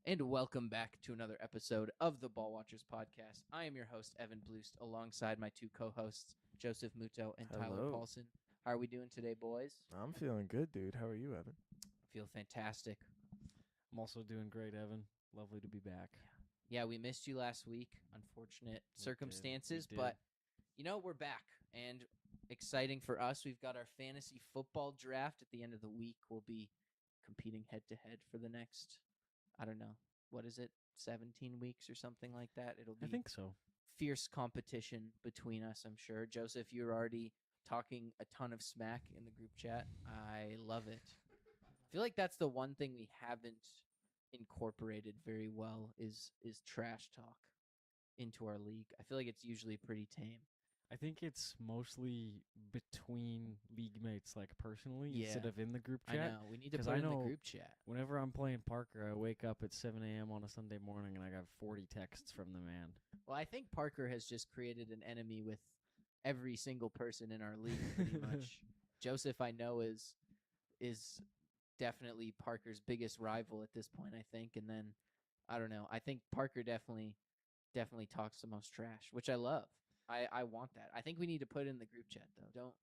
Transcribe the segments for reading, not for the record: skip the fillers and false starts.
And welcome back to another episode of the Ball Watchers podcast. I am your host, Evan Bloost, alongside my two co-hosts, Joseph Muto and Tyler Hello. Paulson. How are we doing today, boys? I'm feeling good, dude. How are you, Evan? I feel fantastic. I'm also doing great, Evan. Lovely to be back. Yeah, we missed you last week. Unfortunate circumstances, We did. but we're back and exciting for us. We've got our fantasy football draft at the end of the week. We'll be competing head to head for the next, I don't know, what is it, 17 weeks or something like that. It'll I be think so. fierce competition between us, I'm sure. Joseph, you're already talking a ton of smack in the group chat. I love it. I feel like that's the one thing we haven't incorporated very well is trash talk into our league. I feel like it's usually pretty tame. I think it's mostly between league mates, like personally, instead Yeah. of in the group I chat. know. We need to 'Cause put I it in the know group chat. Whenever I'm playing Parker, I wake up at 7 a.m. on a Sunday morning and I got 40 texts from the man. Well, I think Parker has just created an enemy with every single person in our league pretty much. Joseph, I know, is definitely Parker's biggest rival at this point, I think. And then I don't know. I think Parker definitely talks the most trash, which I love. I want that. I think we need to put it in the group chat though. Don't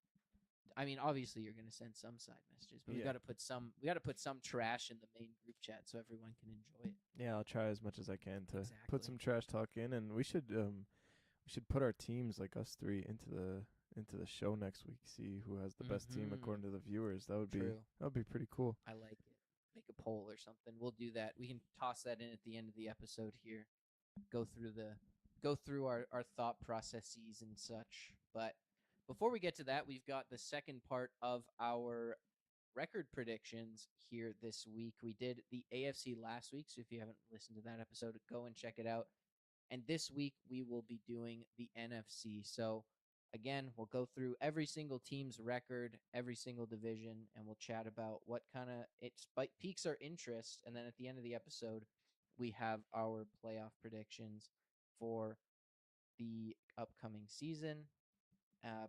I mean obviously you're gonna send some side messages, but we Yeah. gotta put some trash in the main group chat so everyone can enjoy it. Yeah, I'll try as much as I can to Exactly. put some trash talk in, and we should put our teams, like us three, into the show next week. See who has the best team Mhm. according to the viewers. True. That would be pretty cool. I like it. Make a poll or something. We'll do that. We can toss that in at the end of the episode here. Go through our thought processes and such. But before we get to that, we've got the second part of our record predictions here this week. We did the AFC last week, so if you haven't listened to that episode, go and check it out. And this week we will be doing the NFC. So again, we'll go through every single team's record, every single division, and we'll chat about what kind of it piques our interest. And then at the end of the episode, we have our playoff predictions for the upcoming season.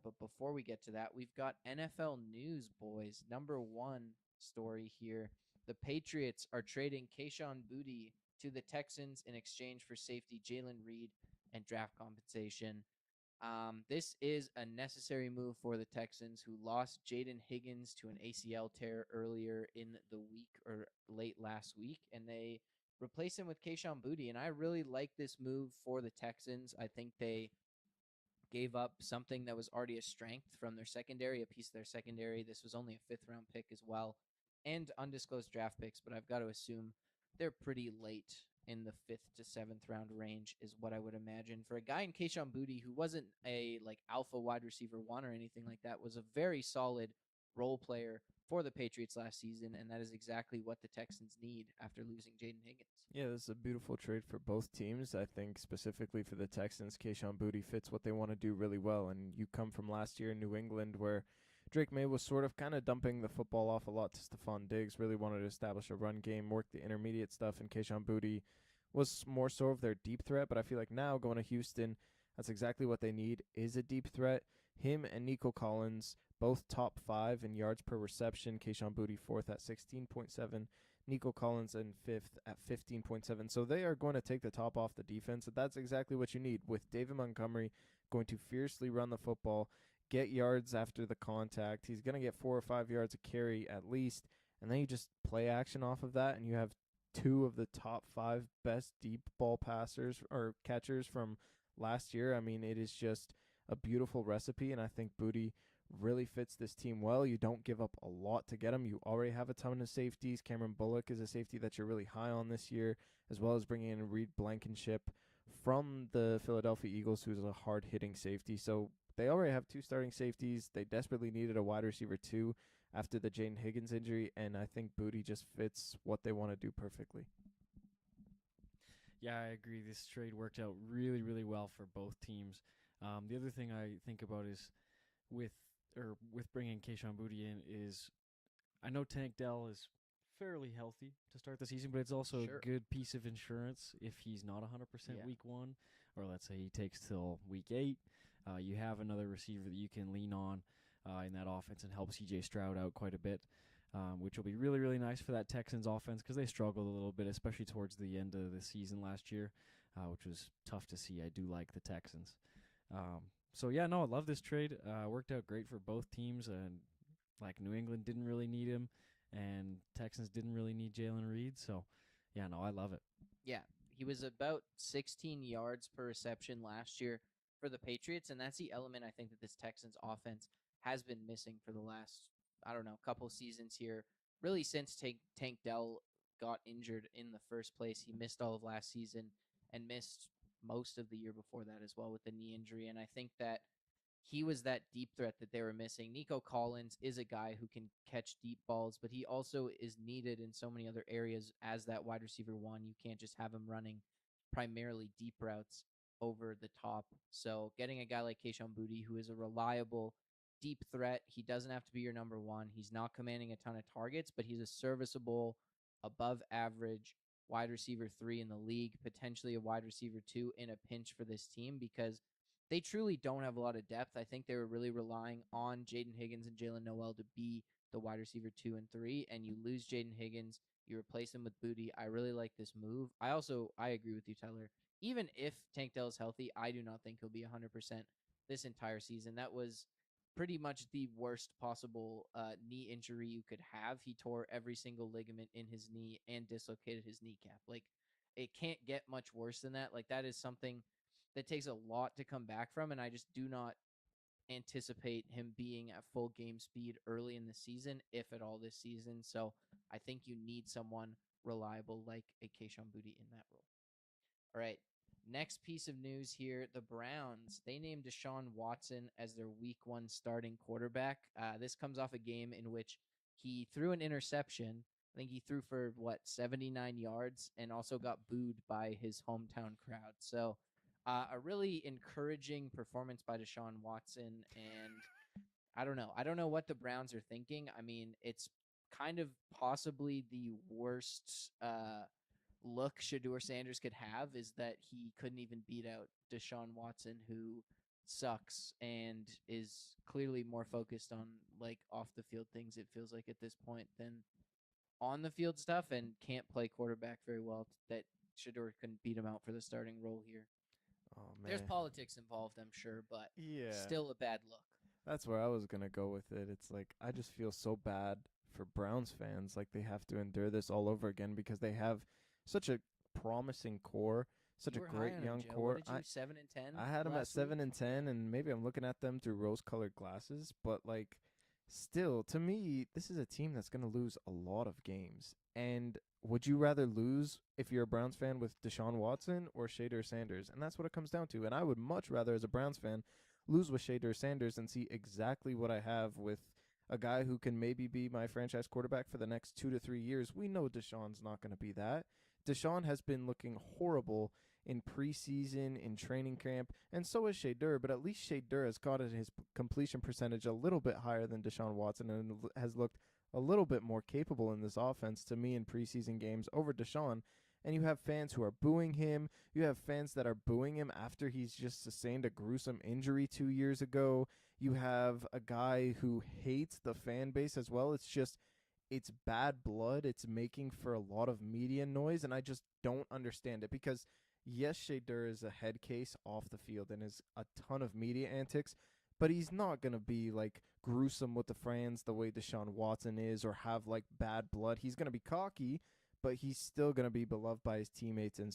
But before we get to that, we've got NFL news, boys. Number one story here. The Patriots are trading Kayshon Boutte to the Texans in exchange for safety Jalen Reed and draft compensation. This is a necessary move for the Texans, who lost Jaden Higgins to an ACL tear earlier in the week or late last week, and they replace him with Kayshon Boutte. And I really like this move for the Texans. I think they gave up something that was already a strength from their secondary, a piece of their secondary. This was only a fifth-round pick as well, and undisclosed draft picks, but I've got to assume they're pretty late in the 5th to 7th round range is what I would imagine. For a guy in Kayshon Boutte who wasn't a like alpha wide receiver one or anything like that, was a very solid role player for the Patriots last season, and that is exactly what the Texans need after losing Jaden Higgins. Yeah, this is a beautiful trade for both teams. I think specifically for the Texans, Kayshon Boutte fits what they want to do really well. And you come from last year in New England where Drake May was sort of kind of dumping the football off a lot to Stephon Diggs, really wanted to establish a run game, work the intermediate stuff, and Kayshon Boutte was more so of their deep threat. But I feel like now going to Houston, that's exactly what they need, is a deep threat. Him and Nico Collins, both top 5 in yards per reception. Kayshon Boutte 4th at 16.7. Nico Collins in 5th at 15.7. So they are going to take the top off the defense. And that's exactly what you need with David Montgomery going to fiercely run the football, get yards after the contact. He's going to get 4 or 5 yards a carry at least. And then you just play action off of that, and you have 2 of the top 5 best deep ball passers or catchers from last year. I mean, it is just a beautiful recipe, and I think Boutte really fits this team well. You don't give up a lot to get him. You already have a ton of safeties. Cameron Bullock is a safety that you're really high on this year, as well as bringing in Reed Blankenship from the Philadelphia Eagles, who's a hard-hitting safety. So they already have 2 starting safeties. They desperately needed a wide receiver too after the Jaden Higgins injury, and I think Boutte just fits what they want to do perfectly. Yeah, I agree. This trade worked out really, really well for both teams. The other thing I think about is with bringing Kayshon Boutte in is I know Tank Dell is fairly healthy to start the season, but it's also Sure. a good piece of insurance if he's not 100% Yeah. week 1, or let's say he takes till week 8. You have another receiver that you can lean on in that offense and help CJ Stroud out quite a bit. which will be really, really nice for that Texans offense because they struggled a little bit, especially towards the end of the season last year, which was tough to see. I do like the Texans. So, yeah, no, I love this trade. Worked out great for both teams. And, like, New England didn't really need him, and Texans didn't really need Jalen Reed. So, yeah, no, I love it. Yeah, he was about 16 yards per reception last year for the Patriots, and that's the element I think that this Texans offense has been missing for the last, I don't know, couple seasons here. Really, since Tank Dell got injured in the first place, he missed all of last season and missed most of the year before that as well with the knee injury. And I think that he was that deep threat that they were missing. Nico Collins is a guy who can catch deep balls, but he also is needed in so many other areas as that wide receiver one. You can't just have him running primarily deep routes over the top. So getting a guy like Kayshon Boutte, who is a reliable deep threat, he doesn't have to be your number one. He's not commanding a ton of targets, but he's a serviceable, above average wide receiver 3 in the league, potentially a wide receiver 2 in a pinch for this team because they truly don't have a lot of depth. I think they were really relying on Jaden Higgins and Jalen Noel to be the wide receiver 2 and 3, and you lose Jaden Higgins, you replace him with Boutte. I really like this move. I agree with you, Tyler. Even if Tank Dell is healthy, I do not think he'll be 100% this entire season. That was pretty much the worst possible knee injury you could have. He tore every single ligament in his knee and dislocated his kneecap. Like, it can't get much worse than that. Like, that is something that takes a lot to come back from, and I just do not anticipate him being at full game speed early in the season, if at all this season. So I think you need someone reliable like a Kayshon Boutte in that role. All right, next piece of news here. The Browns, they named Deshaun Watson as their week 1 starting quarterback. This comes off a game in which he threw an interception. I think he threw for, 79 yards and also got booed by his hometown crowd. So a really encouraging performance by Deshaun Watson, and I don't know. I don't know what the Browns are thinking. I mean, it's kind of possibly the worst look Shedeur Sanders could have is that he couldn't even beat out Deshaun Watson, who sucks and is clearly more focused on like off the field things, it feels like at this point, than on the field stuff, and can't play quarterback very well. That Shedeur couldn't beat him out for the starting role here. Oh man, There's politics involved, I'm sure, but yeah, still a bad look. that's where I was gonna go with it. It's like I just feel so bad for Browns fans, like they have to endure this all over again because they have such a promising core, such You a were high great on him, young Joe. core. What did you 7-10? I had them at last 7 week? and 10, and maybe I'm looking at them through rose-colored glasses, but like, still, to me, this is a team that's gonna lose a lot of games. And would you rather lose if you're a Browns fan with Deshaun Watson or Shedeur Sanders? And that's what it comes down to. And I would much rather, as a Browns fan, lose with Shedeur Sanders and see exactly what I have with a guy who can maybe be my franchise quarterback for the next 2 to 3 years. We know Deshaun's not going to be that. Deshaun has been looking horrible in preseason, in training camp, and so has Shedeur, but at least Shedeur has gotten his completion percentage a little bit higher than Deshaun Watson and has looked a little bit more capable in this offense to me in preseason games over Deshaun. And you have fans who are booing him. You have fans that are booing him after he's just sustained a gruesome injury 2 years ago. You have a guy who hates the fan base as well. It's bad blood. It's making for a lot of media noise, and I just don't understand it because, yes, Shedeur is a head case off the field and is a ton of media antics, but he's not going to be like gruesome with the fans the way Deshaun Watson is or have like bad blood. He's going to be cocky, but he's still going to be beloved by his teammates and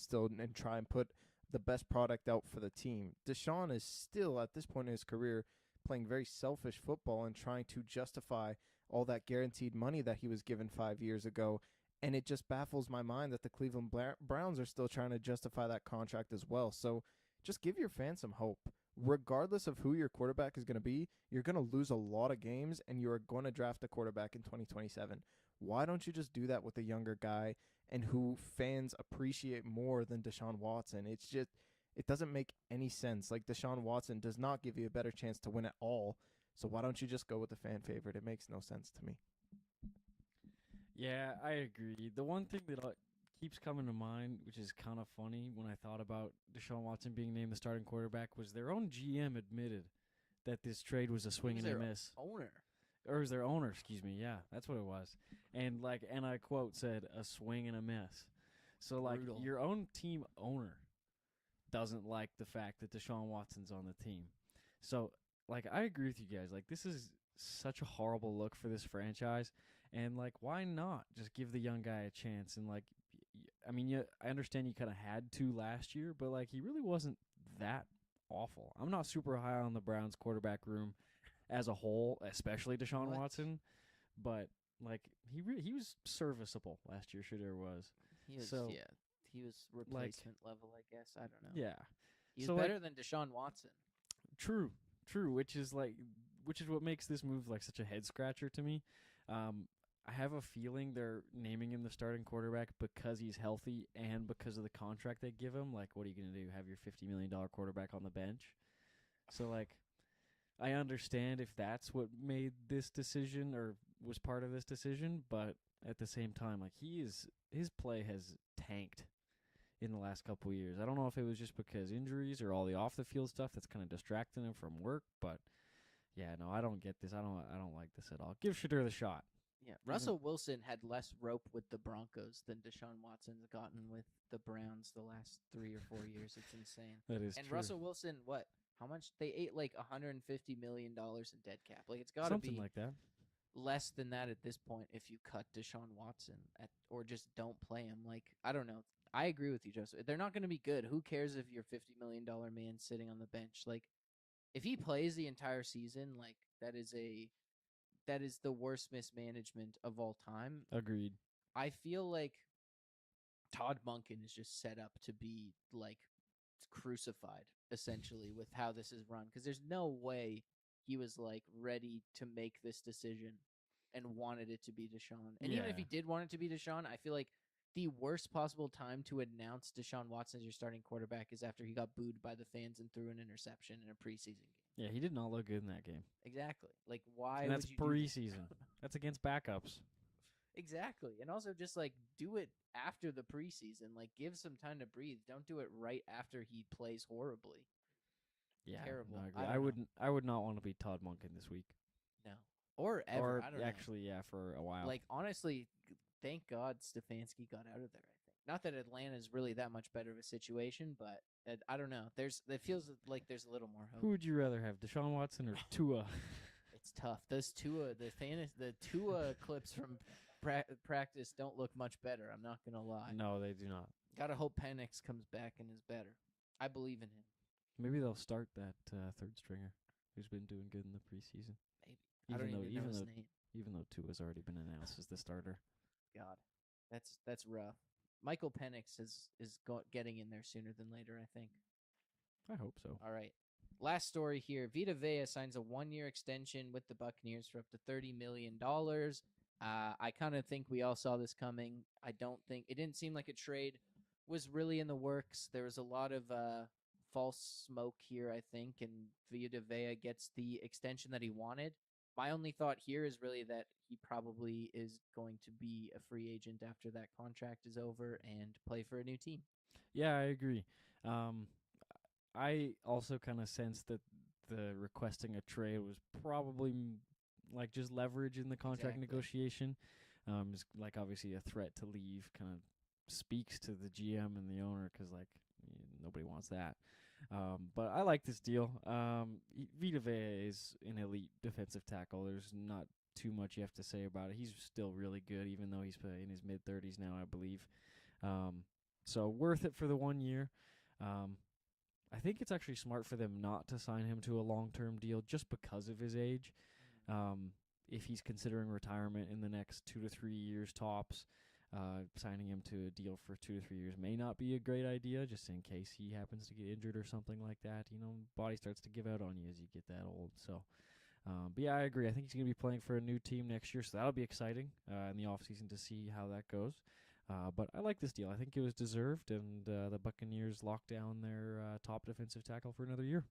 try and put the best product out for the team. Deshaun is still at this point in his career playing very selfish football and trying to justify all that guaranteed money that he was given 5 years ago. And it just baffles my mind that the Cleveland Browns are still trying to justify that contract as well. So just give your fans some hope. Regardless of who your quarterback is going to be, you're going to lose a lot of games and you're going to draft a quarterback in 2027. Why don't you just do that with a younger guy and who fans appreciate more than Deshaun Watson? It doesn't make any sense. Like, Deshaun Watson does not give you a better chance to win at all. So why don't you just go with the fan favorite? It makes no sense to me. Yeah, I agree. The one thing that keeps coming to mind, which is kind of funny when I thought about Deshaun Watson being named the starting quarterback, was their own GM admitted that this trade was a swing and a miss. Owner. or is their owner, excuse me. Yeah, that's what it was. And I quote said, a swing and a miss. So Brutal. your own team owner doesn't like the fact that Deshaun Watson's on the team. So I agree with you guys. This is such a horrible look for this franchise. And why not just give the young guy a chance? And I mean, I understand you kind of had to last year, but he really wasn't that awful. I'm not super high on the Browns quarterback room as a whole, especially Deshaun Watson, but he was serviceable last year. Sure, there was. He was he was replacement level, I guess. I don't know. Yeah, he's better than Deshaun Watson. True, which is what makes this move such a head scratcher to me. I have a feeling they're naming him the starting quarterback because he's healthy and because of the contract they give him. What are you going to do? Have your $50 million quarterback on the bench? So, I understand if that's what made this decision or was part of this decision, but at the same time, his play has tanked in the last couple of years. I don't know if it was just because injuries or all the off-the-field stuff that's kind of distracting him from work, but yeah, no, I don't get this. I don't like this at all. Give Shadur the shot. Yeah, Russell Wilson had less rope with the Broncos than Deshaun Watson's gotten with the Browns the last 3 or 4 years. It's insane. That is and true. Russell Wilson, how much? They ate $150 million in dead cap. It's got to something be like that. Less than that at this point if you cut Deshaun Watson or just don't play him. I don't know. I agree with you, Joseph. They're not going to be good. Who cares if you're $50 million man sitting on the bench? If he plays the entire season, that is the worst mismanagement of all time. Agreed. I feel like Todd Monken is just set up to be crucified essentially with how this is run, because there's no way he was ready to make this decision and wanted it to be Deshaun. And even if he did want it to be Deshaun, I feel like the worst possible time to announce Deshaun Watson as your starting quarterback is after he got booed by the fans and threw an interception in a preseason game. Yeah, he did not look good in that game. Exactly. Why? And that's would you preseason. That's against backups. Exactly. And also just do it after the preseason. Give some time to breathe. Don't do it right after he plays horribly. Yeah, terrible. No, I agree. I would not want to be Todd Monken this week. No. Or ever. Or I don't know. actually, yeah, for a while. Honestly, thank God Stefanski got out of there, I think. Not that Atlanta's really that much better of a situation, but I don't know. It feels like there's a little more hope. Who would you rather have, Deshaun Watson or Tua? It's tough. Those Tua, the Tua clips from practice don't look much better. I'm not gonna lie. No, they do not. Gotta hope Penix comes back and is better. I believe in him. Maybe they'll start that third stringer who's been doing good in the preseason. Maybe. I don't even know his name. Even though Tua's already been announced as the starter. God, that's rough. Michael Penix is getting in there sooner than later, I think. I hope so. All right. Last story here. Vita Vea signs a 1-year extension with the Buccaneers for up to $30 million. I kind of think we all saw this coming. It didn't seem like a trade was really in the works. There was a lot of false smoke here, I think, and Vita Vea gets the extension that he wanted. My only thought here is really that he probably is going to be a free agent after that contract is over and play for a new team. Yeah, I agree. I also kind of sense that the requesting a trade was probably just leverage in the contract negotiation. Just obviously a threat to leave kind of speaks to the GM and the owner because nobody wants that. But I like this deal. Vita Vea is an elite defensive tackle. There's not too much you have to say about it. He's still really good, even though he's in his mid-30s now, I believe. So worth it for the 1 year. I think it's actually smart for them not to sign him to a long-term deal just because of his age. If he's considering retirement in the next 2 to 3 years tops, signing him to a deal for 2 to 3 years may not be a great idea, just in case he happens to get injured or something like that. Body starts to give out on you as you get that old. So, but yeah, I agree. I think he's going to be playing for a new team next year, so that'll be exciting in the offseason to see how that goes. But I like this deal. I think it was deserved, and the Buccaneers locked down their top defensive tackle for another year.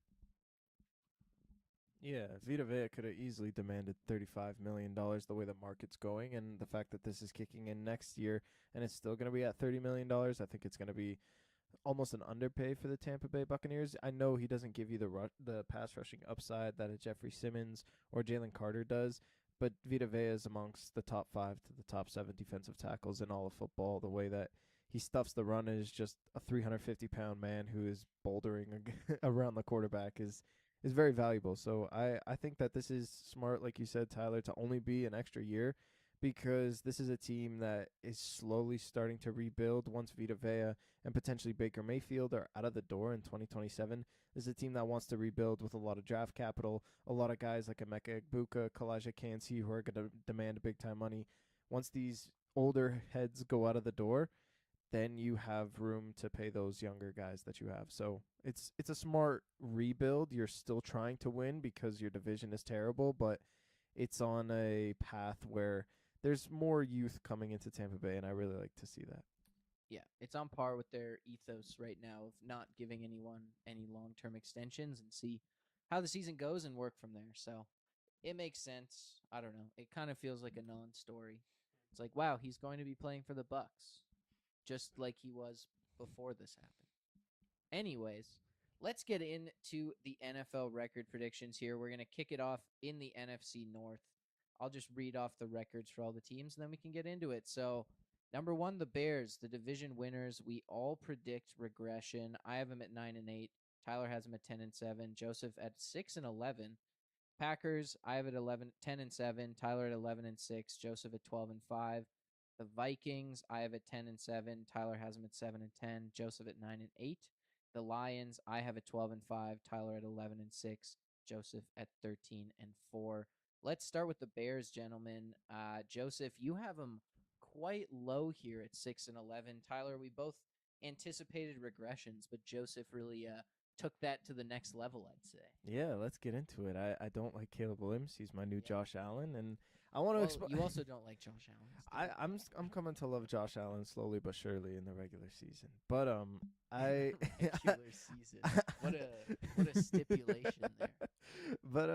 Yeah, Vita Vea could have easily demanded $35 million the way the market's going, and the fact that this is kicking in next year and it's still going to be at $30 million, I think it's going to be almost an underpay for the Tampa Bay Buccaneers. I know he doesn't give you the pass rushing upside that a Jeffrey Simmons or Jalen Carter does, but Vita Vea is amongst the top 5 to the top 7 defensive tackles in all of football. The way that he stuffs the run is just a 350-pound man who is bouldering around the quarterback is very valuable. So I think that this is smart, like you said, Tyler, to only be an extra year because this is a team that is slowly starting to rebuild once Vita Vea and potentially Baker Mayfield are out of the door in 2027. This is a team that wants to rebuild with a lot of draft capital, a lot of guys like Emeka Egbuka, Kalijah Kancey who are going to demand big-time money. Once these older heads go out of the door, then you have room to pay those younger guys that you have. So it's a smart rebuild. You're still trying to win because your division is terrible, but it's on a path where there's more youth coming into Tampa Bay, and I really like to see that. Yeah, it's on par with their ethos right now of not giving anyone any long-term extensions and see how the season goes and work from there. So it makes sense. I don't know. It kind of feels like a non-story. It's like, wow, he's going to be playing for the Bucks, just like he was before this happened. Anyways, let's get into the NFL record predictions here. We're going to kick it off in the NFC North. I'll just read off the records for all the teams, and then we can get into it. So, number 1, the Bears, the division winners. We all predict regression. I have them at 9-8. Tyler has them at 10-7. Joseph at 6-11. Packers, I have it 10-7. Tyler at 11-6. Joseph at 12-5. The Vikings, I have at 10-7. Tyler has them at 7-10. Joseph at 9-8. The Lions, I have at 12-5. Tyler at 11-6. Joseph at 13-4. Let's start with the Bears, gentlemen. Joseph, you have them quite low here at 6-11. Tyler, we both anticipated regressions, but Joseph really took that to the next level, I'd say. Yeah, let's get into it. I don't like Caleb Williams. He's my new Josh Allen, and I want to You also don't like Josh Allen. I'm coming to love Josh Allen slowly but surely in the regular season. But regular season. What a stipulation there. But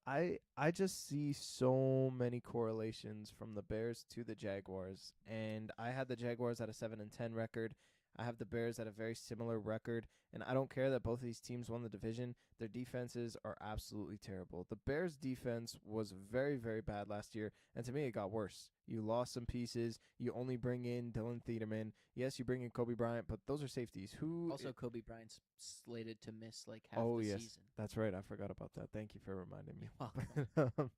I just see so many correlations from the Bears to the Jaguars, and I had the Jaguars at a 7-10 record. I have the Bears at a very similar record, and I don't care that both of these teams won the division. Their defenses are absolutely terrible. The Bears' defense was very, very bad last year, and to me, it got worse. You lost some pieces. You only bring in Dylan Thiedemann. Yes, you bring in Kobe Bryant, but those are safeties. Kobe Bryant's slated to miss like half the season. That's right. I forgot about that. Thank you for reminding me. Welcome.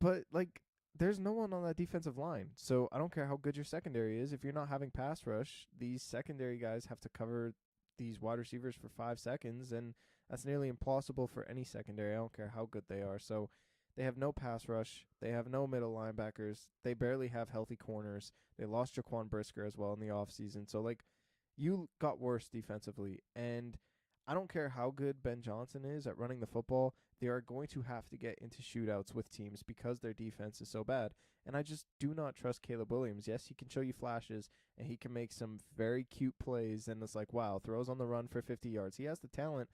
But like, there's no one on that defensive line. So I don't care how good your secondary is. If you're not having pass rush, these secondary guys have to cover these wide receivers for 5 seconds, and that's nearly impossible for any secondary. I don't care how good they are. So they have no pass rush. They have no middle linebackers. They barely have healthy corners. They lost Jaquan Brisker as well in the offseason. So, like, you got worse defensively. And I don't care how good Ben Johnson is at running the football. They are going to have to get into shootouts with teams because their defense is so bad. And I just do not trust Caleb Williams. Yes, he can show you flashes, and he can make some very cute plays. And it's like, wow, throws on the run for 50 yards. He has the talent,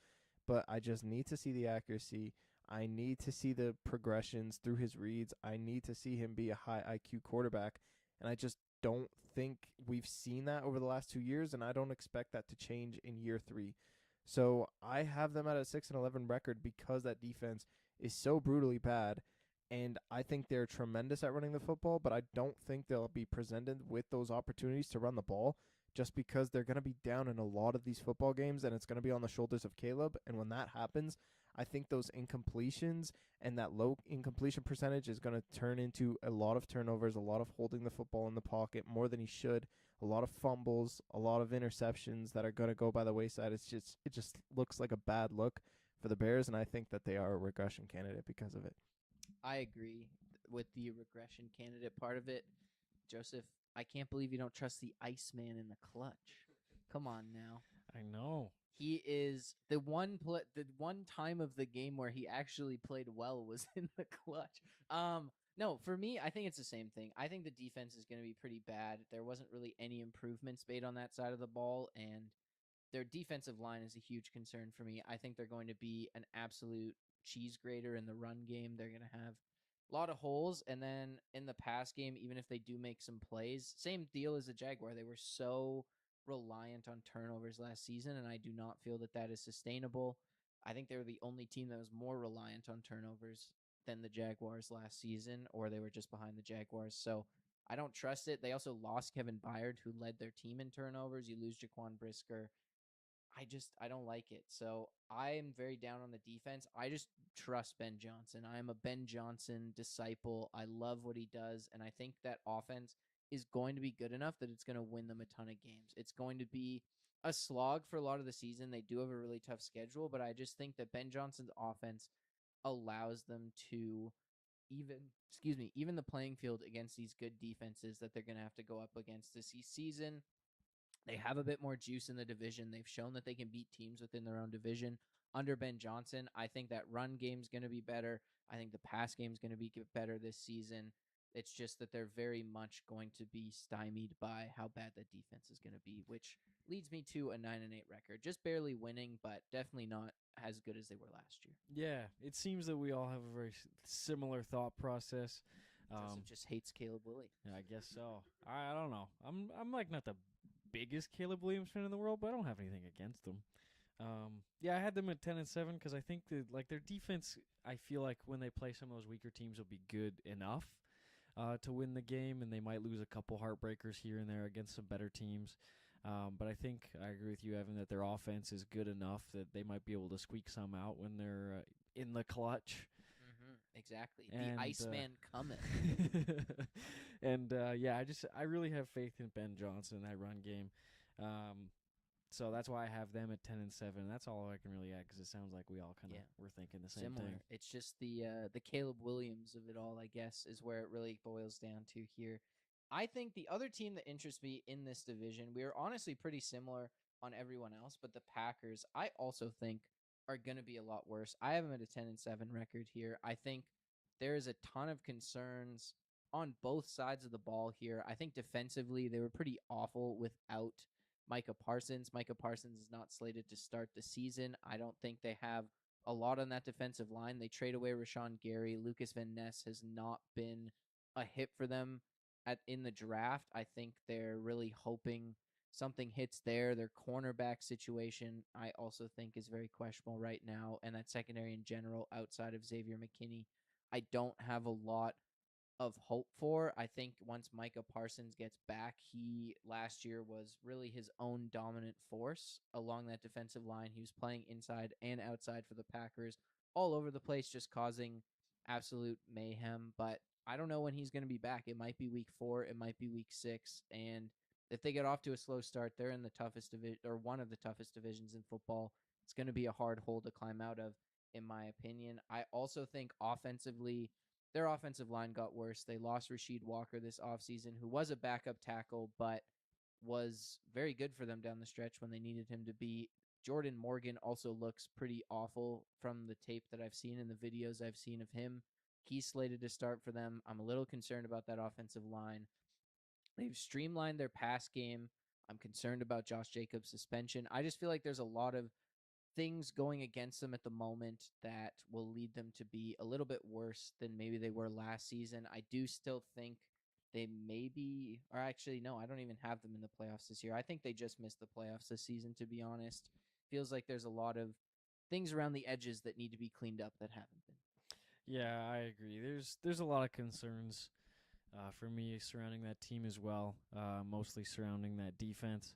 but I just need to see the accuracy. I need to see the progressions through his reads. I need to see him be a high IQ quarterback. And I just don't think we've seen that over the last 2 years, and I don't expect that to change in year 3. So I have them at a 6-11 record because that defense is so brutally bad, and I think they're tremendous at running the football, but I don't think they'll be presented with those opportunities to run the ball just because they're going to be down in a lot of these football games, and it's going to be on the shoulders of Caleb. And when that happens, I think those incompletions and that low incompletion percentage is going to turn into a lot of turnovers, a lot of holding the football in the pocket more than he should, a lot of fumbles, a lot of interceptions that are going to go by the wayside. It just looks like a bad look for the Bears, and I think that they are a regression candidate because of it. I agree with the regression candidate part of it. Joseph, I can't believe you don't trust the Iceman in the clutch. Come on now. I know. He is the one time of the game where he actually played well was in the clutch. No, for me, I think it's the same thing. I think the defense is going to be pretty bad. There wasn't really any improvements made on that side of the ball, and their defensive line is a huge concern for me. I think they're going to be an absolute cheese grater in the run game. They're going to have a lot of holes, and then in the pass game, even if they do make some plays, same deal as the Jaguar. They were so reliant on turnovers last season, and I do not feel that is sustainable. I think they were the only team that was more reliant on turnovers than the Jaguars last season, or they were just behind the Jaguars. So I don't trust it. They also lost Kevin Byard, who led their team in turnovers. You lose Jaquan Brisker. I don't like it. So I am very down on the defense. I just trust Ben Johnson. I am a Ben Johnson disciple. I love what he does, and I think that offense is going to be good enough that it's going to win them a ton of games. It's going to be a slog for a lot of the season. They do have a really tough schedule, but I just think that Ben Johnson's offense allows them to even the playing field against these good defenses that they're going to have to go up against this season. They have a bit more juice in the division. They've shown that they can beat teams within their own division under Ben Johnson. I think that run game's going to be better. I think the pass game's going to be better this season. It's just that they're very much going to be stymied by how bad that defense is going to be, which leads me to a 9-8 record. Just barely winning, but definitely not as good as they were last year. Yeah, it seems that we all have a very similar thought process. Joseph just hates Caleb Williams. Yeah, I guess so. I don't know. I'm like not the biggest Caleb Williams fan in the world, but I don't have anything against them. Yeah, I had them at 10-7 because I think that like their defense, I feel like when they play some of those weaker teams, will be good enough to win the game, and they might lose a couple heartbreakers here and there against some better teams. But I think I agree with you, Evan, that their offense is good enough that they might be able to squeak some out when they're in the clutch. Exactly. And, the Iceman cometh. And yeah, I really have faith in Ben Johnson, that run game. So that's why I have them at 10-7. That's all I can really add because it sounds like we all kind of were thinking the same thing. It's just the Caleb Williams of it all, I guess, is where it really boils down to here. I think the other team that interests me in this division, we are honestly pretty similar on everyone else, but the Packers, I also think are going to be a lot worse. I have them at a 10-7 record here. I think there is a ton of concerns on both sides of the ball here. I think defensively they were pretty awful without Micah Parsons. Micah Parsons is not slated to start the season. I don't think they have a lot on that defensive line. They trade away Rashawn Gary. Lucas Van Ness has not been a hit for them in the draft. I think they're really hoping something hits there. Their cornerback situation, I also think, is very questionable right now. And that secondary in general, outside of Xavier McKinney, I don't have a lot of hope for. I think once Micah Parsons gets back, he last year was really his own dominant force along that defensive line. He was playing inside and outside for the Packers all over the place, just causing absolute mayhem. But I don't know when he's going to be back. It might be week 4. It might be week 6. And if they get off to a slow start, they're in the toughest division, or one of the toughest divisions in football. It's going to be a hard hole to climb out of, in my opinion. I also think offensively, their offensive line got worse. They lost Rasheed Walker this offseason, who was a backup tackle, but was very good for them down the stretch when they needed him to be. Jordan Morgan also looks pretty awful from the tape that I've seen and the videos I've seen of him. He's slated to start for them. I'm a little concerned about that offensive line. They've streamlined their pass game. I'm concerned about Josh Jacobs' suspension. I just feel like there's a lot of things going against them at the moment that will lead them to be a little bit worse than maybe they were last season. I do still think they maybe, or actually, no, I don't even have them in the playoffs this year. I think they just missed the playoffs this season, to be honest. Feels like there's a lot of things around the edges that need to be cleaned up that haven't been. Yeah, I agree. There's a lot of concerns for me surrounding that team as well, mostly surrounding that defense.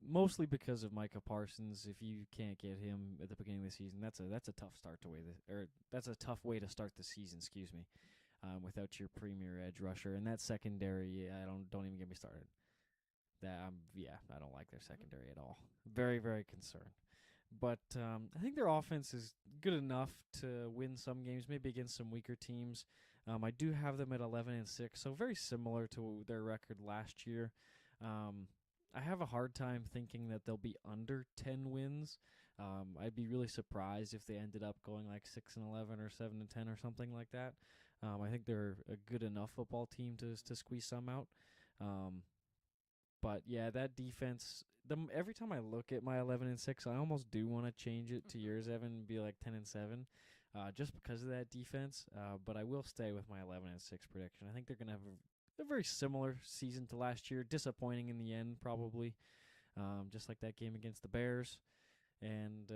Mostly because of Micah Parsons. If you can't get him at the beginning of the season, that's a tough start to that's a tough way to start the season. Excuse me, without your premier edge rusher and that secondary. I don't even get me started. I don't like their secondary at all. Very very concerned. But I think their offense is good enough to win some games, maybe against some weaker teams. I do have them at 11-6, so very similar to their record last year. I have a hard time thinking that they'll be under 10 wins. I'd be really surprised if they ended up going like 6-11 or 7-10 or something like that. I think they're a good enough football team to squeeze some out. But yeah, that defense. Every time I look at my 11-6, I almost do want to change it to yours, Evan, and be like 10-7, just because of that defense. But I will stay with my 11-6 prediction. I think they're gonna have a very similar season to last year. Disappointing in the end, probably, just like that game against the Bears. And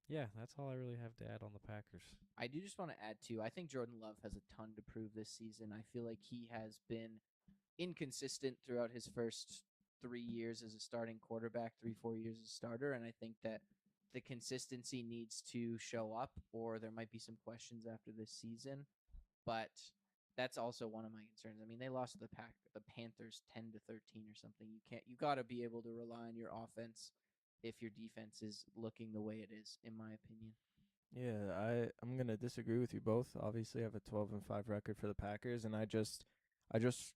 Yeah, that's all I really have to add on the Packers. I do just want to add too. I think Jordan Love has a ton to prove this season. I feel like he has been inconsistent throughout his first 3 years as a starting quarterback, 3-4 years as a starter, and I think that the consistency needs to show up, or there might be some questions after this season. But that's also one of my concerns. I mean, they lost to the Panthers 10-13 or something. You got to be able to rely on your offense if your defense is looking the way it is, in my opinion. Yeah, I'm gonna disagree with you both. Obviously, I have a 12-5 record for the Packers, and I just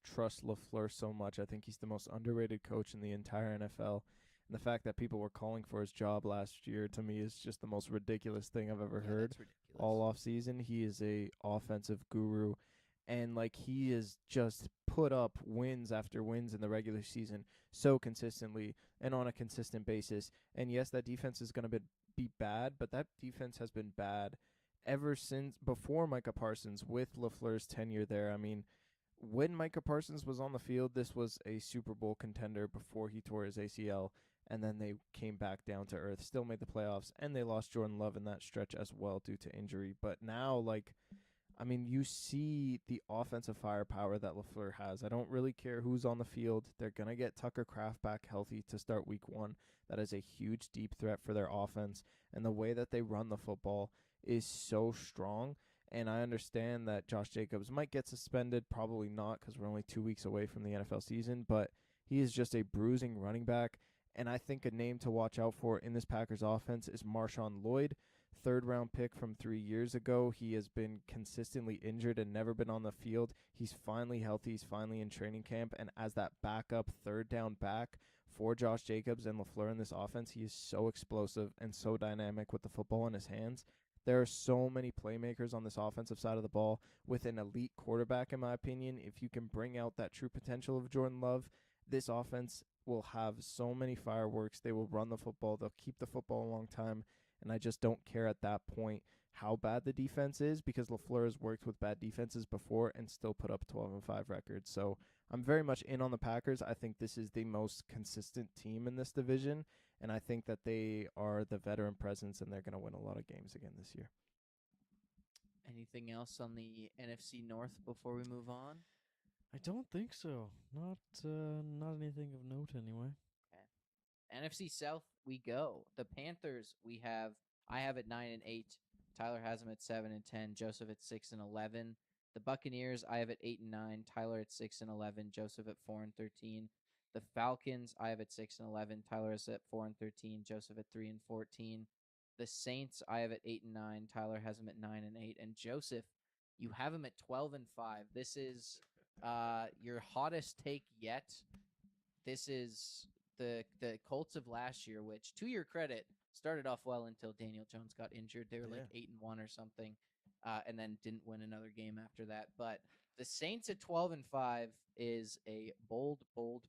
trust LaFleur so much. I think he's the most underrated coach in the entire NFL. And the fact that people were calling for his job last year to me is just the most ridiculous thing I've ever Yeah, heard. that's ridiculous. All off season, he is a offensive guru, and like he has just put up wins after wins in the regular season so consistently and on a consistent basis. And yes, that defense is going to be bad, but that defense has been bad ever since before Micah Parsons with LaFleur's tenure there. I mean, when Micah Parsons was on the field, this was a Super Bowl contender before he tore his ACL, and then they came back down to earth, still made the playoffs, and they lost Jordan Love in that stretch as well due to injury. But now, like, I mean, you see the offensive firepower that LaFleur has. I don't really care who's on the field. They're going to get Tucker Kraft back healthy to start week 1. That is a huge, deep threat for their offense. And the way that they run the football is so strong. And I understand that Josh Jacobs might get suspended. Probably not, because we're only 2 weeks away from the NFL season. But he is just a bruising running back. And I think a name to watch out for in this Packers offense is Marshawn Lloyd. Third-round pick from 3 years ago. He has been consistently injured and never been on the field. He's finally healthy. He's finally in training camp. And as that backup third down back for Josh Jacobs and LaFleur in this offense, he is so explosive and so dynamic with the football in his hands. There are so many playmakers on this offensive side of the ball with an elite quarterback, in my opinion. If you can bring out that true potential of Jordan Love, this offense will have so many fireworks. They will run the football. They'll keep the football a long time. And I just don't care at that point how bad the defense is, because LaFleur has worked with bad defenses before and still put up 12-5 records. So I'm very much in on the Packers. I think this is the most consistent team in this division, and I think that they are the veteran presence, and they're going to win a lot of games again this year. Anything else on the NFC North before we move on? I don't think so. Not anything of note anyway. Okay. NFC South, we go. The Panthers, I have at 9-8. Tyler has them at 7-10. Joseph at 6-11. The Buccaneers, I have at 8-9. Tyler at 6-11. Joseph at 4-13. The Falcons, I have at 6-11. Tyler is at 4-13. Joseph at 3-14. The Saints, I have at 8-9. Tyler has them at 9-8. And Joseph, you have him at 12-5. This is your hottest take yet. This is the Colts of last year, which, to your credit, started off well until Daniel Jones got injured. They were like 8-1 or something, and then didn't win another game after that. But the Saints at 12-5 is a bold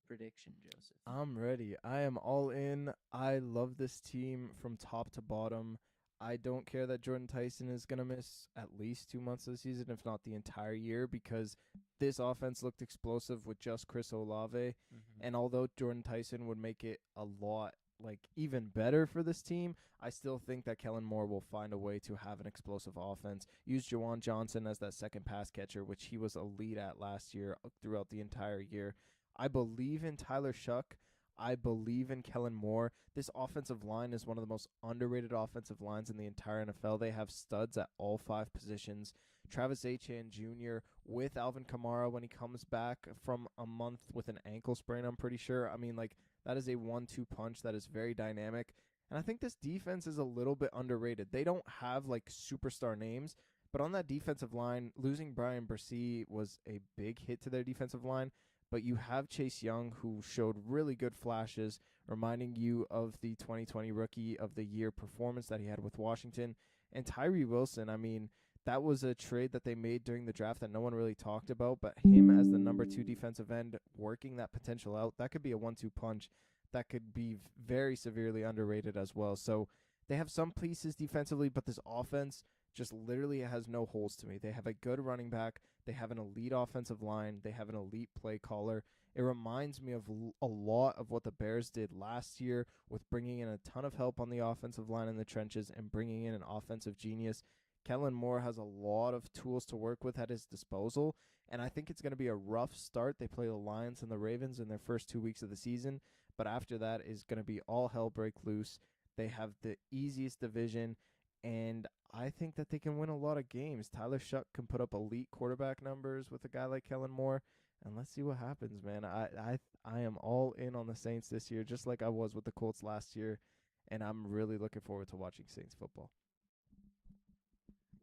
prediction, Joseph. I'm ready. I am all in. I love this team from top to bottom. I don't care that Jordan Tyson is going to miss at least 2 months of the season, if not the entire year, because this offense looked explosive with just Chris Olave. Mm-hmm. And although Jordan Tyson would make it a lot, like, even better for this team, I still think that Kellen Moore will find a way to have an explosive offense. Use Jawan Johnson as that second pass catcher, which he was elite at last year throughout the entire year. I believe in Tyler Shuck. I believe in Kellen Moore. This offensive line is one of the most underrated offensive lines in the entire NFL. They have studs at all 5 positions. Travis Etienne Jr. with Alvin Kamara when he comes back from a month with an ankle sprain, I'm pretty sure. I mean, like, that is a 1-2 punch that is very dynamic. And I think this defense is a little bit underrated. They don't have, like, superstar names, but on that defensive line, losing Brian Bresee was a big hit to their defensive line. But you have Chase Young, who showed really good flashes, reminding you of the 2020 Rookie of the Year performance that he had with Washington. And Tyree Wilson, I mean, that was a trade that they made during the draft that no one really talked about, but him as the number 2 defensive end, working that potential out, that could be a 1-2 punch that could be very severely underrated as well. So they have some pieces defensively, but this offense, just literally has no holes to me. They have a good running back. They have an elite offensive line. They have an elite play caller. It reminds me of a lot of what the Bears did last year with bringing in a ton of help on the offensive line in the trenches and bringing in an offensive genius. Kellen Moore has a lot of tools to work with at his disposal, and I think it's going to be a rough start. They play the Lions and the Ravens in their first 2 weeks of the season, but after that is going to be all hell break loose. They have the easiest division, and I think that they can win a lot of games. Tyler Shuck can put up elite quarterback numbers with a guy like Kellen Moore, and let's see what happens, man. I am all in on the Saints this year, just like I was with the Colts last year, and I'm really looking forward to watching Saints football.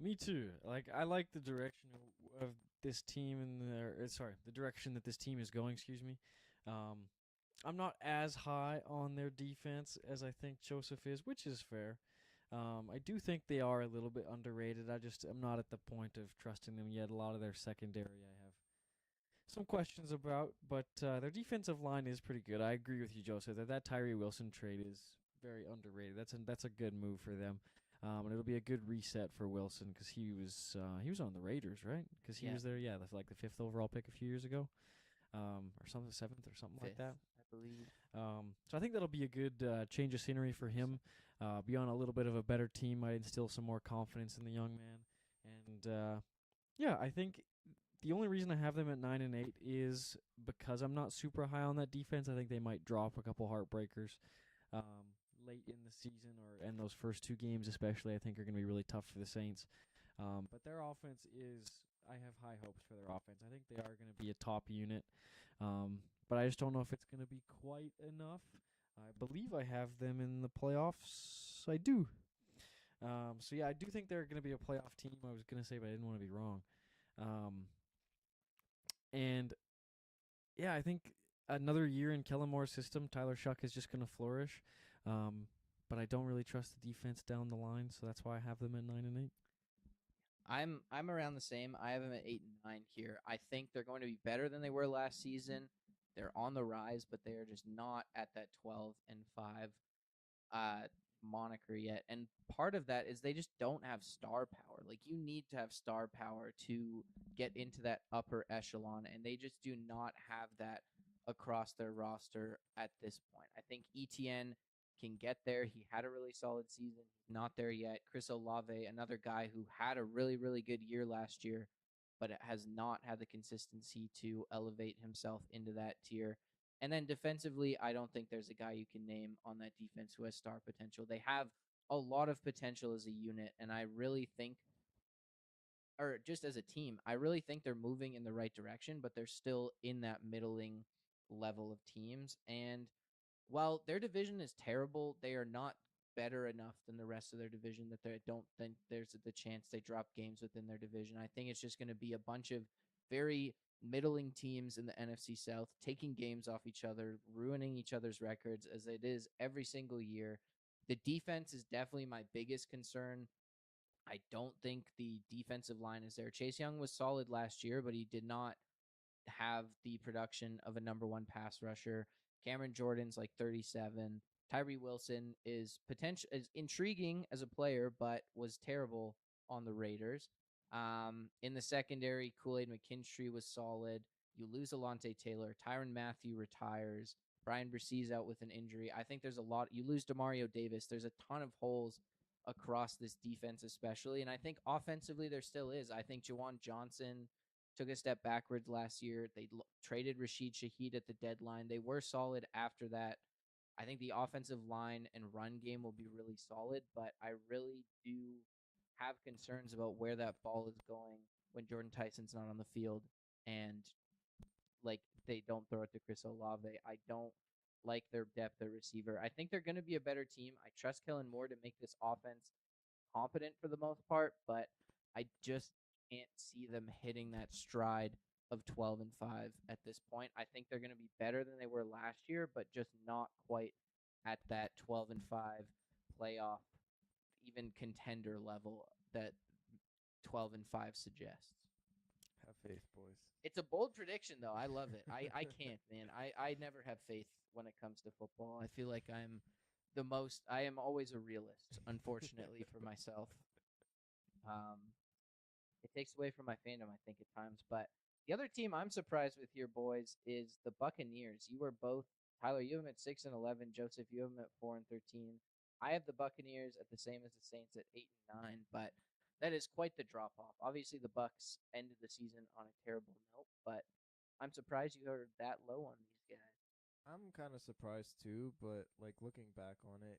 Me too. I like the direction of this team and the direction that this team is going. Excuse me. I'm not as high on their defense as I think Joseph is, which is fair. I do think they are a little bit underrated. I'm not at the point of trusting them yet. A lot of their secondary I have some questions about, but their defensive line is pretty good. I agree with you, Joseph, that Tyree Wilson trade is very underrated. That's a good move for them. And it'll be a good reset for Wilson because he was on the Raiders, right? Because he was there, like the 5th overall pick a few years ago, or something, 7th or something like that, I believe. So I think that'll be a good change of scenery for him. Be on a little bit of a better team. Might instill some more confidence in the young man, and I think the only reason I have them at 9-8 is because I'm not super high on that defense. I think they might drop a couple heartbreakers late in the season, and those first 2 games especially, I think are going to be really tough for the Saints. But their offense I have high hopes for their offense. I think they are going to be a top unit, but I just don't know if it's going to be quite enough. I believe I have them in the playoffs. I do. I do think they're going to be a playoff team. I was going to say, but I didn't want to be wrong. I think another year in Kellen Moore's system, Tyler Shuck is just going to flourish. But I don't really trust the defense down the line, so that's why I have them at 9-8. I'm around the same. I have them at 8-9 here. I think they're going to be better than they were last season. They're on the rise, but they are just not at that 12-5 moniker yet. And part of that is they just don't have star power. Like, you need to have star power to get into that upper echelon, and they just do not have that across their roster at this point. I think ETN can get there. He had a really solid season. Not there yet. Chris Olave, another guy who had a really, really good year last year, but has not had the consistency to elevate himself into that tier. And then defensively, I don't think there's a guy you can name on that defense who has star potential. They have a lot of potential as a unit, and I really think, or just as a team, I really think they're moving in the right direction, but they're still in that middling level of teams. And while their division is terrible, they are not better enough than the rest of their division that I don't think there's the chance they drop games within their division. I think it's just going to be a bunch of very middling teams in the NFC South taking games off each other, ruining each other's records as it is every single year. The defense is definitely my biggest concern. I don't think the defensive line is there. Chase Young was solid last year, but he did not have the production of a number 1 pass rusher. Cameron Jordan's like 37. Tyree Wilson is intriguing as a player, but was terrible on the Raiders. In the secondary, Kool-Aid McKinstry was solid. You lose Alontae Taylor. Tyrann Mathieu retires. Brian Bressee's out with an injury. I think there's a lot. You lose Demario Davis. There's a ton of holes across this defense especially, and I think offensively there still is. I think Jawan Johnson took a step backwards last year. They traded Rashid Shaheed at the deadline. They were solid after that. I think the offensive line and run game will be really solid, but I really do have concerns about where that ball is going when Jordan Tyson's not on the field and they don't throw it to Chris Olave. I don't like their depth at receiver. I think they're going to be a better team. I trust Kellen Moore to make this offense competent for the most part, but I just can't see them hitting that stride of 12-5 at this point. I think they're going to be better than they were last year, but just not quite at that 12-5 playoff, even contender level that 12-5 suggests. Have faith, boys. It's a bold prediction, though. I love it. I can't, man. I never have faith when it comes to football. I feel like I am always a realist, unfortunately for myself. It takes away from my fandom, I think, at times. But the other team I'm surprised with here, boys, is the Buccaneers. You were both Tyler. You have them at 6-11. Joseph, you have them at 4-13. I have the Buccaneers at the same as the Saints at 8-9. But that is quite the drop off. Obviously, the Bucks ended the season on a terrible note, but I'm surprised you are that low on these guys. I'm kind of surprised too, but like looking back on it,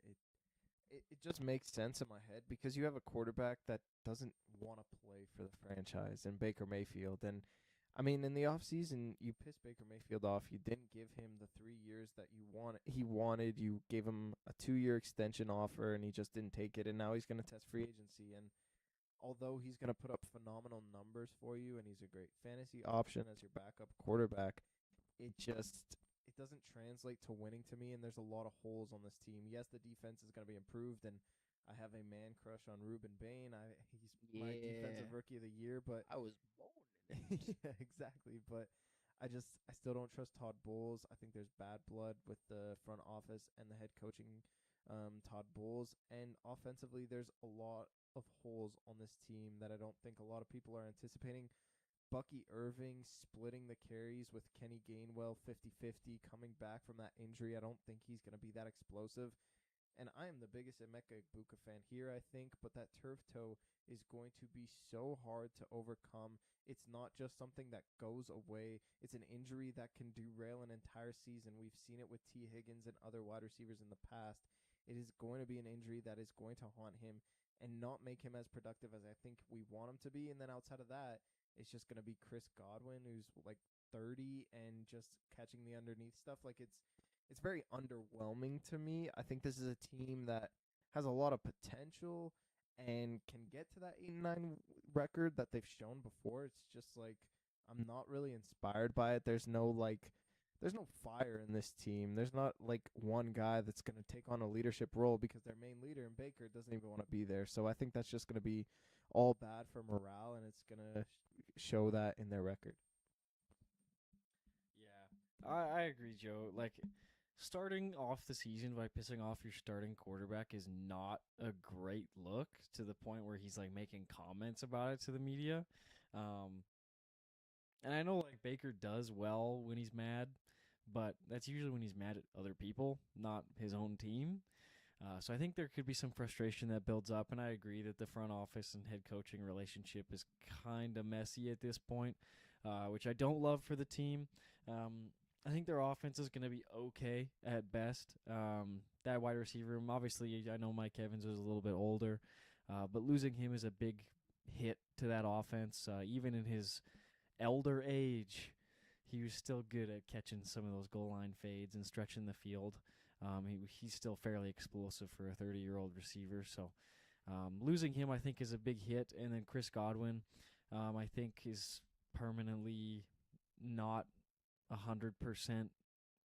it just makes sense in my head because you have a quarterback that doesn't want to play for the franchise and Baker Mayfield. And I mean, in the offseason, you pissed Baker Mayfield off. You didn't give him the 3 years that he wanted. You gave him a 2-year extension offer, and he just didn't take it. And now he's going to test free agency. And although he's going to put up phenomenal numbers for you, and he's a great fantasy option as your backup quarterback, it doesn't translate to winning to me, and there's a lot of holes on this team. Yes, the defense is going to be improved, and I have a man crush on Ruben Bain. He's my defensive rookie of the year, but I was born in it. yeah, exactly. But I still don't trust Todd Bowles. I think there's bad blood with the front office and the head coaching, Todd Bowles, and offensively, there's a lot of holes on this team that I don't think a lot of people are anticipating. Bucky Irving splitting the carries with Kenny Gainwell 50-50 coming back from that injury. I don't think he's going to be that explosive. And I am the biggest Emeka Egbuka fan here, I think, but that turf toe is going to be so hard to overcome. It's not just something that goes away. It's an injury that can derail an entire season. We've seen it with T. Higgins and other wide receivers in the past. It is going to be an injury that is going to haunt him and not make him as productive as I think we want him to be. And then outside of that, it's just going to be Chris Godwin, who's like 30 and just catching the underneath stuff. Like it's very underwhelming to me. I think this is a team that has a lot of potential and can get to that 8-9 record that they've shown before. It's just like I'm not really inspired by it. There's no fire in this team. There's not like one guy that's going to take on a leadership role because their main leader in Baker doesn't even want to be there. So I think that's just going to be all bad for morale, and it's going to show that in their record. Yeah, I agree, Joe. Like, starting off the season by pissing off your starting quarterback is not a great look, to the point where he's like making comments about it to the media. And I know like Baker does well when he's mad, but that's usually when he's mad at other people, not his own team. So I think there could be some frustration that builds up, and I agree that the front office and head coaching relationship is kind of messy at this point, which I don't love for the team. I think their offense is going to be okay at best. That wide receiver room, obviously, I know Mike Evans is a little bit older, but losing him is a big hit to that offense. Even in his elder age, he was still good at catching some of those goal line fades and stretching the field. He's still fairly explosive for a 30-year-old receiver. So losing him, I think, is a big hit. And then Chris Godwin, I think, is permanently not 100%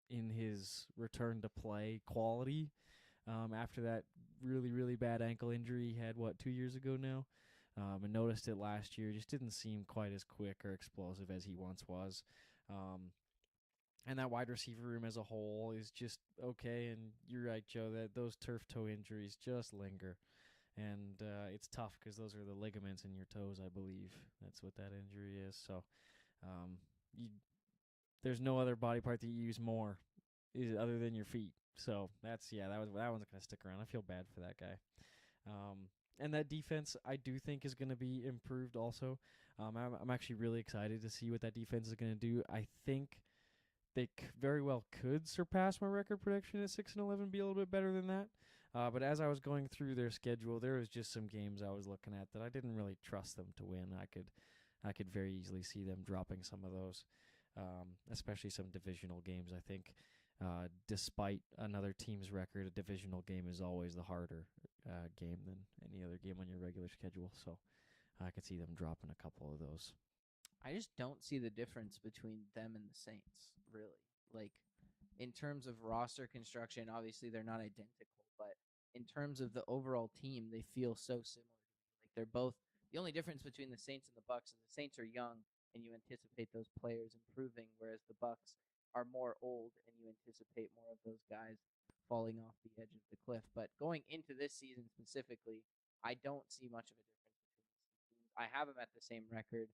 in his return to play quality after that really, really bad ankle injury he had, 2 years ago now? And noticed it last year. Just didn't seem quite as quick or explosive as he once was. And that wide receiver room as a whole is just okay. And you're right, Joe, that those turf toe injuries just linger. And it's tough because those are the ligaments in your toes, I believe. That's what that injury is. So there's no other body part that you use more other than your feet. So that one's going to stick around. I feel bad for that guy. And that defense, I do think, is going to be improved also. I'm actually really excited to see what that defense is going to do. I think they very well could surpass my record prediction at 6-11, be a little bit better than that. But as I was going through their schedule, there was just some games I was looking at that I didn't really trust them to win. I could very easily see them dropping some of those, especially some divisional games. I think, despite another team's record, a divisional game is always the harder game than any other game on your regular schedule. So I could see them dropping a couple of those. I just don't see the difference between them and the Saints, really. Like, in terms of roster construction, obviously they're not identical, but in terms of the overall team, they feel so similar to me. Like, they're both the only difference between the Saints and the Bucks, and the Saints are young, and you anticipate those players improving, whereas the Bucks are more old, and you anticipate more of those guys falling off the edge of the cliff. But going into this season specifically, I don't see much of a difference between the I have them at the same record,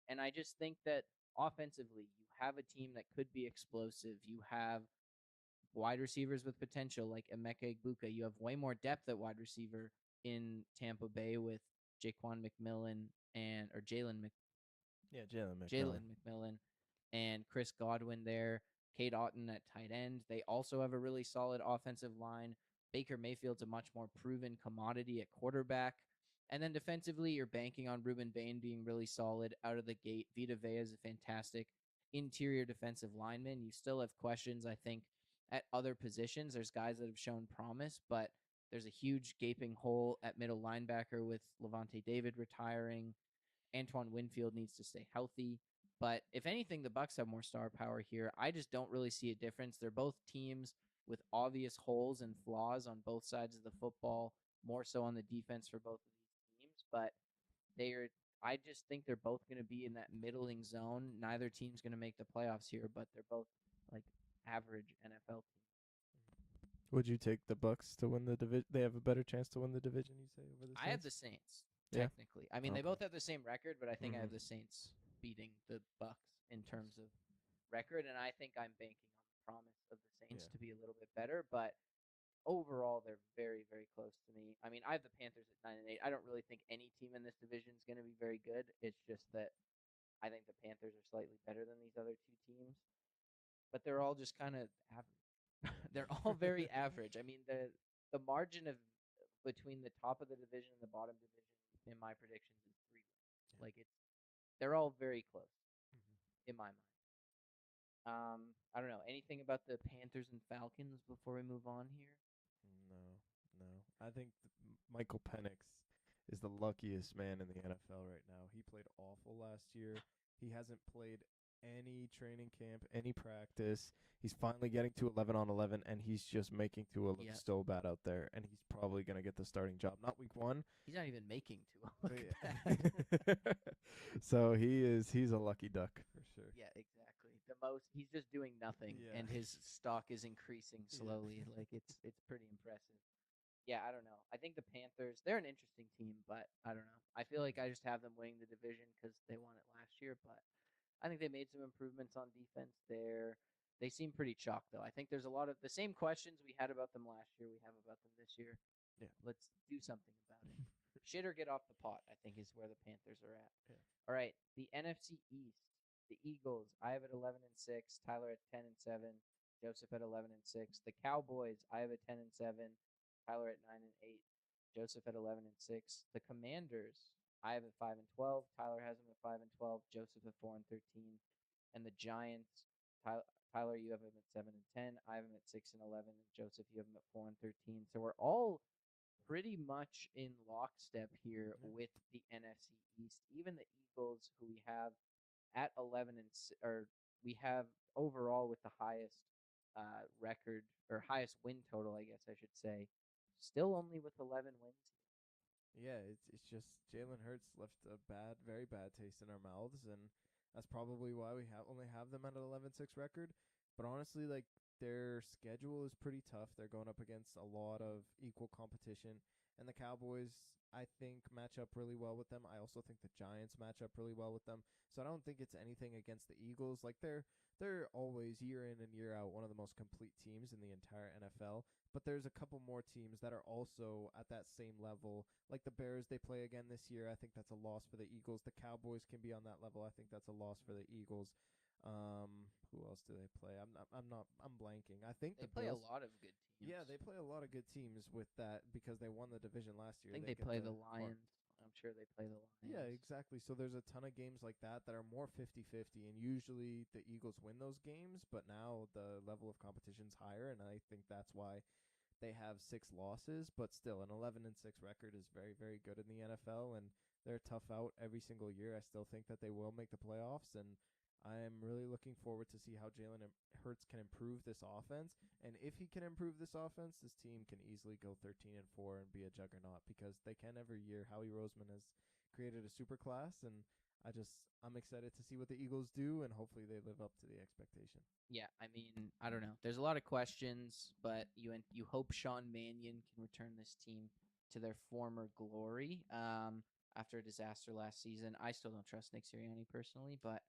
and I just think that offensively, you have a team that could be explosive. You have wide receivers with potential like Emeka Egbuka. You have way more depth at wide receiver in Tampa Bay with Jaquan McMillan and or Yeah, Jalen McMillan. Jalen McMillan and Chris Godwin there. Kate Otten at tight end. They also have a really solid offensive line. Baker Mayfield's a much more proven commodity at quarterback. And then defensively, you're banking on Ruben Bain being really solid out of the gate. Vita Vea is a fantastic interior defensive lineman. You still have questions, I think, at other positions. There's guys that have shown promise, but there's a huge gaping hole at middle linebacker with Levante David retiring. Antoine Winfield needs to stay healthy. But if anything, the Bucks have more star power here. I just don't really see a difference. They're both teams with obvious holes and flaws on both sides of the football, more so on the defense for both of these teams. But I just think they're both going to be in that middling zone. Neither team's going to make the playoffs here, but they're both like average NFL teams. Would you take the Bucks to win the division? They have a better chance to win the division, you say, over the Saints? I have the Saints, Yeah. technically. I mean, they Okay. both have the same record, but I think I have Mhm. the Saints beating the Bucks in terms of record, and I think I'm banking on the promise of the Saints Yeah. to be a little bit better. But overall, they're very, very close to me. I mean, I have the Panthers at 9-8. I don't really think any team in this division is going to be very good. It's just that I think the Panthers are slightly better than these other two teams, but they're all just kind of average. They're all very average. I mean, the margin of between the top of the division and the bottom division in my predictions is 3 wins. Yeah. Like they're all very close Mhm. in my mind. I don't know anything about the Panthers and Falcons before we move on here. No, no. I think Michael Penix is the luckiest man in the NFL right now. He played awful last year. He hasn't played any training camp, any practice. He's finally getting to 11 on 11, and he's just making Tua look Yep. so bad out there, and he's probably going to get the starting job. Not week 1. He's not even making Tua but look yeah. bad. So he's a lucky duck for sure. Yeah, exactly. He's just doing nothing, Yeah. and his stock is increasing slowly. Like it's pretty impressive. Yeah, I don't know. I think the Panthers, they're an interesting team, but I don't know. I feel like I just have them winning the division because they won it last year, but I think they made some improvements on defense there. They seem pretty chalked, though. I think there's a lot of the same questions we had about them last year, we have about them this year. Yeah. Let's do something about it. Shit or get off the pot, I think, is where the Panthers are at. Yeah. All right, the NFC East, the Eagles, I have at 11-6, Tyler at 10-7, Joseph at 11-6. The Cowboys, I have at 10-7, Tyler at 9-8, Joseph at 11-6. The Commanders, I have at 5-12, Tyler has them at 5-12, Joseph at 4-13, and the Giants, Tyler, you have them at 7-10, I have them at 6-11, and Joseph, you have them at 4-13. So we're all pretty much in lockstep here with the NFC East. Even the Eagles, who we have at we have overall with the highest record or highest win total, I guess I should say, still only with 11 wins. Yeah, it's just Jalen Hurts left a very bad taste in our mouths, and that's probably why we only have them at an 11-6 record. But honestly, like their schedule is pretty tough. They're going up against a lot of equal competition, and the Cowboys, I think, match up really well with them. I also think the Giants match up really well with them. So I don't think it's anything against the Eagles. Like they're always year in and year out one of the most complete teams in the entire NFL. But there's a couple more teams that are also at that same level. Like the Bears, they play again this year. I think that's a loss for the Eagles. The Cowboys can be on that level. I think that's a loss for the Eagles. Who else do they play? I'm blanking. I think They the play Bills. a lot of good teams. Yeah, they play a lot of good teams with that because they won the division last year. I think they get play the far. Lions. I'm sure they play the Lions. Yeah, exactly. So there's a ton of games like that are more 50-50, and usually the Eagles win those games, but now the level of competition's higher, and I think that's why they have 6 losses, but still an 11-6 record is very, very good in the NFL, and they're tough out every single year. I still think that they will make the playoffs, and I'm really looking forward to see how Jalen Hurts can improve this offense. And if he can improve this offense, this team can easily go 13-4 and be a juggernaut because they can every year. Howie Roseman has created a super class, and I'm excited to see what the Eagles do, and hopefully they live up to the expectation. Yeah, I mean, I don't know. There's a lot of questions, but you hope Sean Mannion can return this team to their former glory. after a disaster last season. I still don't trust Nick Sirianni personally, but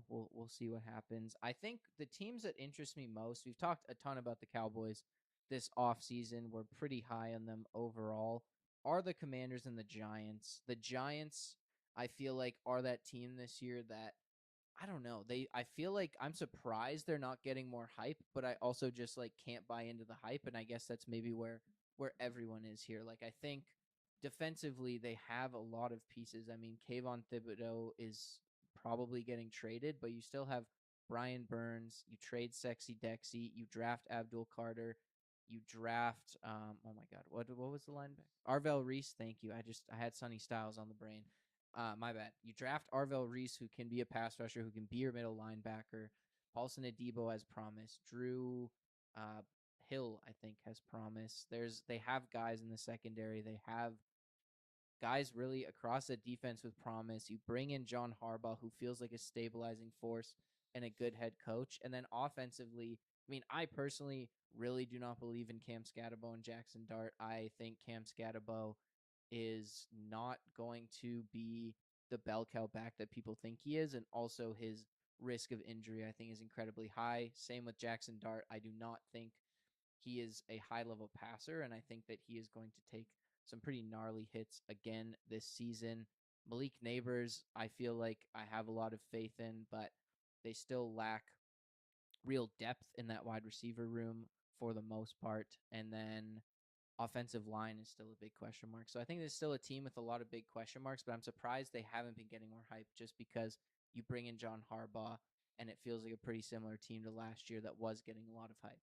we'll see what happens. I think the teams that interest me most, we've talked a ton about the Cowboys this offseason. We're pretty high on them overall, are the Commanders and the Giants. The Giants, I feel like, are that team this year that I don't know. I feel like I'm surprised they're not getting more hype, but I also just like can't buy into the hype, and I guess that's maybe where everyone is here. Like I think defensively they have a lot of pieces. I mean, Kayvon Thibodeau is probably getting traded, but you still have Brian Burns, you trade Sexy Dexy, you draft Abdul Carter, you draft oh my god, what was the linebacker? Arvell Reese, thank you. I had Sonny Styles on the brain. My bad. You draft Arvell Reese, who can be a pass rusher, who can be your middle linebacker. Paulson Adebo has promise. Drew uh, Hill, I think, has promise. They have guys in the secondary. They have guys really across the defense with promise. You bring in John Harbaugh, who feels like a stabilizing force and a good head coach. And then offensively, I mean, I personally really do not believe in Cam Scatterbo and Jackson Dart. I think Cam Scatterbo is not going to be the bell cow back that people think he is. And also his risk of injury, I think, is incredibly high. Same with Jackson Dart. I do not think he is a high level passer. And I think that he is going to take some pretty gnarly hits again this season. Malik Neighbors, I feel like I have a lot of faith in, but they still lack real depth in that wide receiver room for the most part. And then offensive line is still a big question mark. So I think there's still a team with a lot of big question marks, but I'm surprised they haven't been getting more hype just because you bring in John Harbaugh and it feels like a pretty similar team to last year that was getting a lot of hype.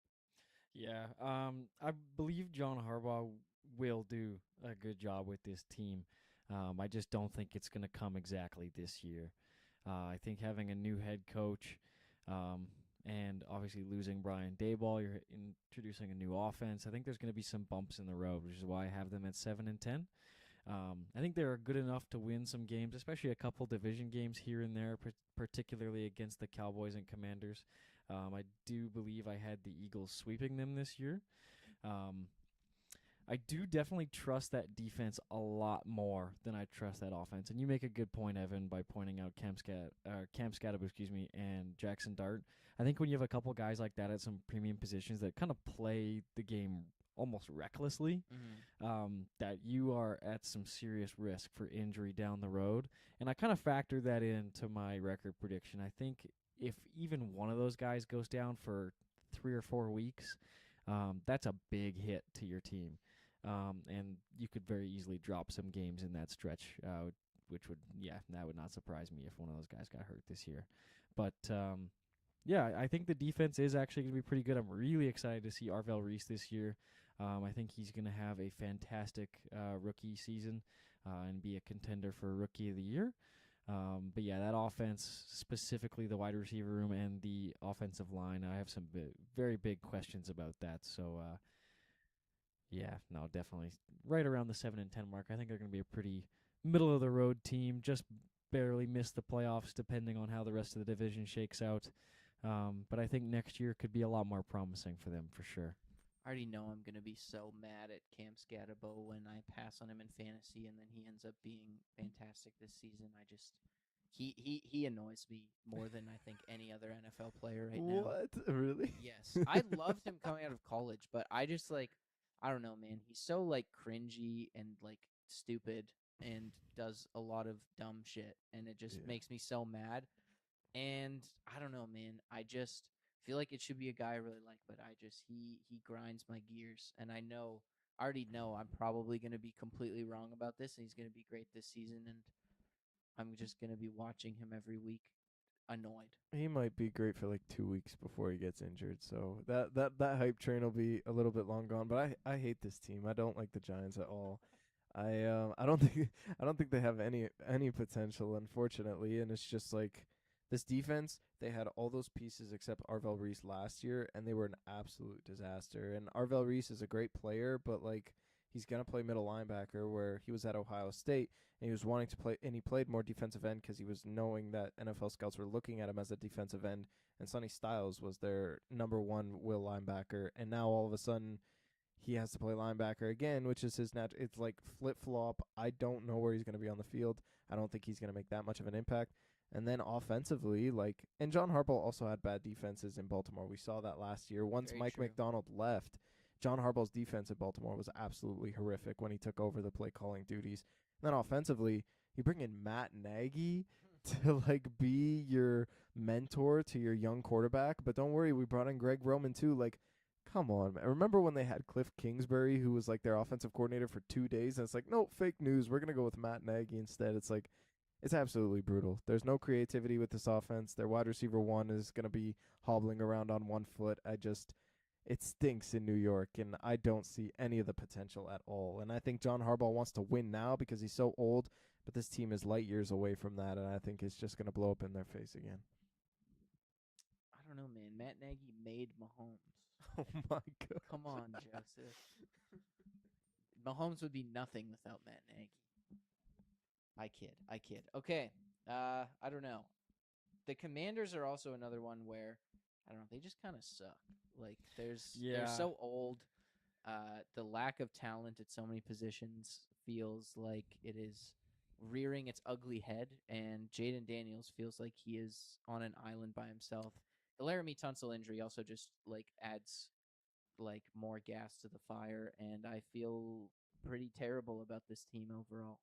Yeah, I believe John Harbaugh will do a good job with this team. I just don't think it's going to come exactly this year. I think having a new head coach, and obviously losing Brian Daboll, you're introducing a new offense. I think there's going to be some bumps in the road, which is why I have them at 7-10. I think they're good enough to win some games, especially a couple division games here and there, particularly against the Cowboys and Commanders. I do believe I had the Eagles sweeping them this year. I do definitely trust that defense a lot more than I trust that offense. And you make a good point, Evan, by pointing out Cam Scatterbo, and Jackson Dart. I think when you have a couple guys like that at some premium positions that kind of play the game almost recklessly, that you are at some serious risk for injury down the road. And I kind of factor that into my record prediction. I think if even one of those guys goes down for 3 or 4 weeks, that's a big hit to your team. And you could very easily drop some games in that stretch, which would, that would not surprise me if one of those guys got hurt this year. But, I think the defense is actually going to be pretty good. I'm really excited to see Arvell Reese this year. I think he's going to have a fantastic rookie season and be a contender for Rookie of the Year. But that offense, specifically the wide receiver room and the offensive line, I have some very big questions about that. So, definitely right around the 7-10 mark. I think they're going to be a pretty middle of the road team, just barely miss the playoffs depending on how the rest of the division shakes out. But I think next year could be a lot more promising for them for sure. I already know I'm going to be so mad at Cam Scatterbo when I pass on him in fantasy and then he ends up being fantastic this season. He annoys me more than I think any other NFL player right now. What? Really? Yes. I loved him coming out of college, but I just I don't know, man. He's so cringy and stupid and does a lot of dumb shit and it just makes me so mad. And I don't know, man. I just feel like it should be a guy I really like, but he grinds my gears. And I already know I'm probably going to be completely wrong about this and he's going to be great this season. And I'm just going to be watching him every week annoyed. He might be great for 2 weeks before he gets injured. So that hype train will be a little bit long gone. But I hate this team. I don't like the Giants at all. I don't think they have any potential, unfortunately. And it's just this defense, they had all those pieces except Arvell Reese last year, and they were an absolute disaster. And Arvell Reese is a great player, but he's gonna play middle linebacker where he was at Ohio State, and he was wanting to play, and he played more defensive end because he was knowing that NFL scouts were looking at him as a defensive end, and Sonny Styles was their number one will linebacker, and now all of a sudden he has to play linebacker again, which is his it's like flip-flop. I don't know where he's going to be on the field. I don't think he's going to make that much of an impact. And then offensively, and John Harbaugh also had bad defenses in Baltimore. We saw that last year. Once Very Mike true. McDonald left, John Harbaugh's defense in Baltimore was absolutely horrific when he took over the play calling duties. And then offensively, you bring in Matt Nagy to be your mentor to your young quarterback. But don't worry, we brought in Greg Roman too. Come on, man. Remember when they had Cliff Kingsbury, who was their offensive coordinator for 2 days, and it's no, fake news. We're gonna go with Matt Nagy instead. It's absolutely brutal. There's no creativity with this offense. Their wide receiver one is gonna be hobbling around on one foot. It stinks in New York, and I don't see any of the potential at all. And I think John Harbaugh wants to win now because he's so old, but this team is light years away from that, and I think it's just gonna blow up in their face again. I don't know, man. Matt Nagy made Mahomes. Oh my god! Come on, Joseph. Mahomes would be nothing without Matt Nagy. I kid. Okay. I don't know. The Commanders are also another one where I don't know. They just kind of suck. They're so old. The lack of talent at so many positions feels like it is rearing its ugly head, and Jaden Daniels feels like he is on an island by himself. The Laramie Tunsil injury also just adds more gas to the fire, and I feel pretty terrible about this team overall.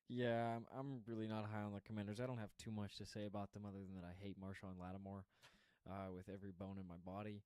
Yeah, I'm really not high on the Commanders. I don't have too much to say about them other than that I hate Marshawn Lattimore with every bone in my body.